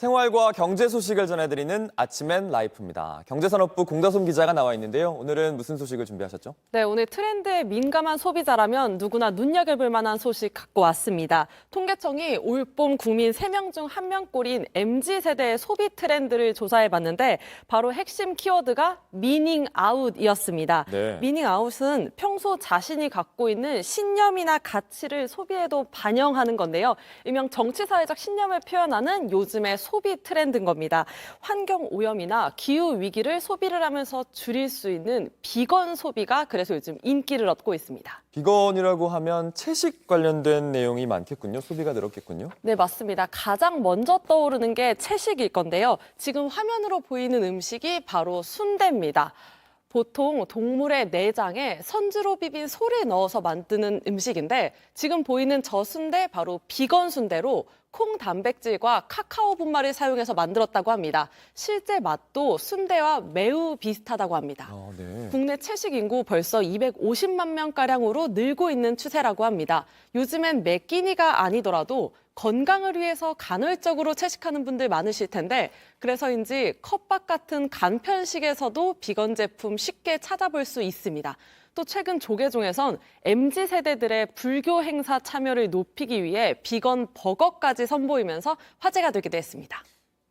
생활과 경제 소식을 전해드리는 아침엔 라이프입니다. 경제산업부 공다솜 기자가 나와 있는데요. 오늘은 무슨 소식을 준비하셨죠? 네, 오늘 트렌드에 민감한 소비자라면 누구나 눈여겨볼 만한 소식 갖고 왔습니다. 통계청이 올봄 국민 3명 중 1명꼴인 MZ세대의 소비 트렌드를 조사해봤는데 바로 핵심 키워드가 미닝 아웃이었습니다. 네. 미닝 아웃은 평소 자신이 갖고 있는 신념이나 가치를 소비에도 반영하는 건데요. 일명 정치사회적 신념을 표현하는 요즘의 소비 트렌드인 겁니다. 환경 오염이나 기후 위기를 소비를 하면서 줄일 수 있는 비건 소비가 그래서 요즘 인기를 얻고 있습니다. 비건이라고 하면 채식 관련된 내용이 많겠군요. 소비가 늘었겠군요. 네, 맞습니다. 가장 먼저 떠오르는 게 채식일 건데요. 지금 화면으로 보이는 음식이 바로 순대입니다. 보통 동물의 내장에 선주로 비빈 소를 넣어서 만드는 음식인데 지금 보이는 저 순대 바로 비건 순대로 콩 단백질과 카카오 분말을 사용해서 만들었다고 합니다. 실제 맛도 순대와 매우 비슷하다고 합니다. 네. 국내 채식 인구 벌써 250만 명가량으로 늘고 있는 추세라고 합니다. 요즘엔 매 끼니가 아니더라도 건강을 위해서 간헐적으로 채식하는 분들 많으실 텐데 그래서인지 컵밥 같은 간편식에서도 비건 제품 쉽게 찾아볼 수 있습니다. 또 최근 조계종에선 MZ세대들의 불교 행사 참여를 높이기 위해 비건 버거까지 선보이면서 화제가 되기도 했습니다.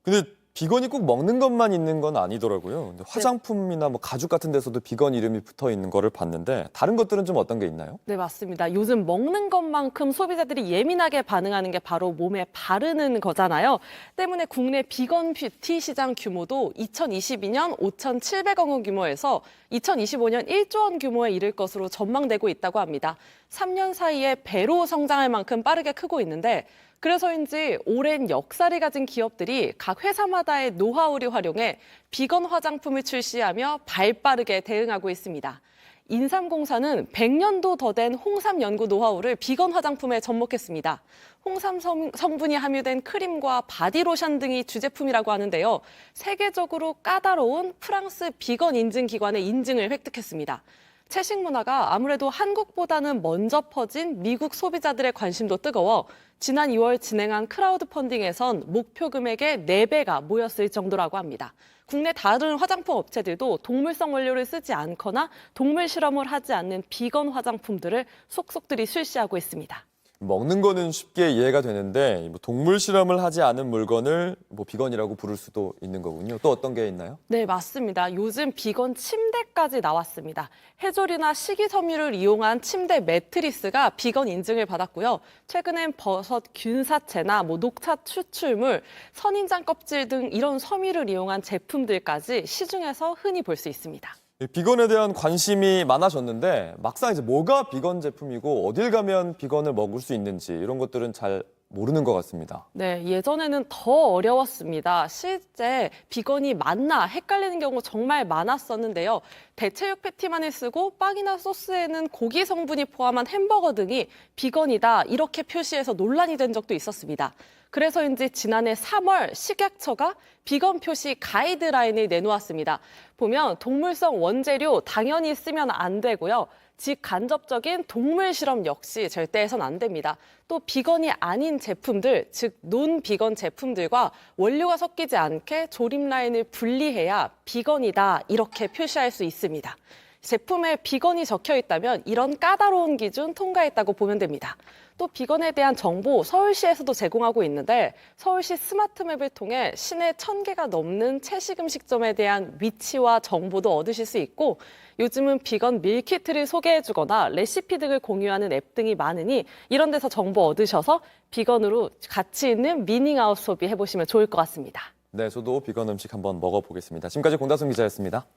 근데 비건이 꼭 먹는 것만 있는 건 아니더라고요. 근데 화장품이나 뭐 가죽 같은 데서도 비건 이름이 붙어 있는 거를 봤는데 다른 것들은 좀 어떤 게 있나요? 네, 맞습니다. 요즘 먹는 것만큼 소비자들이 예민하게 반응하는 게 바로 몸에 바르는 거잖아요. 때문에 국내 비건 뷰티 시장 규모도 2022년 5,700억 원 규모에서 2025년 1조 원 규모에 이를 것으로 전망되고 있다고 합니다. 3년 사이에 배로 성장할 만큼 빠르게 크고 있는데 그래서인지 오랜 역사를 가진 기업들이 각 회사마다의 노하우를 활용해 비건 화장품을 출시하며 발빠르게 대응하고 있습니다. 인삼공사는 100년도 더 된 홍삼 연구 노하우를 비건 화장품에 접목했습니다. 홍삼 성분이 함유된 크림과 바디로션 등이 주제품이라고 하는데요. 세계적으로 까다로운 프랑스 비건 인증 기관의 인증을 획득했습니다. 채식 문화가 아무래도 한국보다는 먼저 퍼진 미국 소비자들의 관심도 뜨거워 지난 2월 진행한 크라우드 펀딩에선 목표 금액의 4배가 모였을 정도라고 합니다. 국내 다른 화장품 업체들도 동물성 원료를 쓰지 않거나 동물 실험을 하지 않는 비건 화장품들을 속속들이 출시하고 있습니다. 먹는 거는 쉽게 이해가 되는데 뭐 동물 실험을 하지 않은 물건을 뭐 비건이라고 부를 수도 있는 거군요. 또 어떤 게 있나요? 네, 맞습니다. 요즘 비건 침대까지 나왔습니다. 해조류나 식이섬유를 이용한 침대 매트리스가 비건 인증을 받았고요. 최근엔 버섯 균사체나 녹차 추출물, 선인장 껍질 등 이런 섬유를 이용한 제품들까지 시중에서 흔히 볼 수 있습니다. 비건에 대한 관심이 많아졌는데 막상 이제 뭐가 비건 제품이고 어딜 가면 비건을 먹을 수 있는지 이런 것들은 잘 모르는 것 같습니다. 네, 예전에는 더 어려웠습니다. 실제 비건이 맞나 헷갈리는 경우 정말 많았었는데요. 대체육 패티만을 쓰고 빵이나 소스에는 고기 성분이 포함한 햄버거 등이 비건이다 이렇게 표시해서 논란이 된 적도 있었습니다. 그래서인지 지난해 3월 식약처가 비건 표시 가이드라인을 내놓았습니다. 보면 동물성 원재료 당연히 쓰면 안 되고요. 직간접적인 동물 실험 역시 절대 해선 안 됩니다. 또 비건이 아닌 제품들, 즉 논비건 제품들과 원료가 섞이지 않게 조림 라인을 분리해야 비건이다 이렇게 표시할 수 있습니다. 제품에 비건이 적혀 있다면 이런 까다로운 기준 통과했다고 보면 됩니다. 또 비건에 대한 정보 서울시에서도 제공하고 있는데 서울시 스마트맵을 통해 시내 1,000개가 넘는 채식 음식점에 대한 위치와 정보도 얻으실 수 있고 요즘은 비건 밀키트를 소개해주거나 레시피 등을 공유하는 앱 등이 많으니 이런 데서 정보 얻으셔서 비건으로 가치 있는 미닝아웃 소비 해보시면 좋을 것 같습니다. 네, 저도 비건 음식 한번 먹어보겠습니다. 지금까지 공다솜 기자였습니다.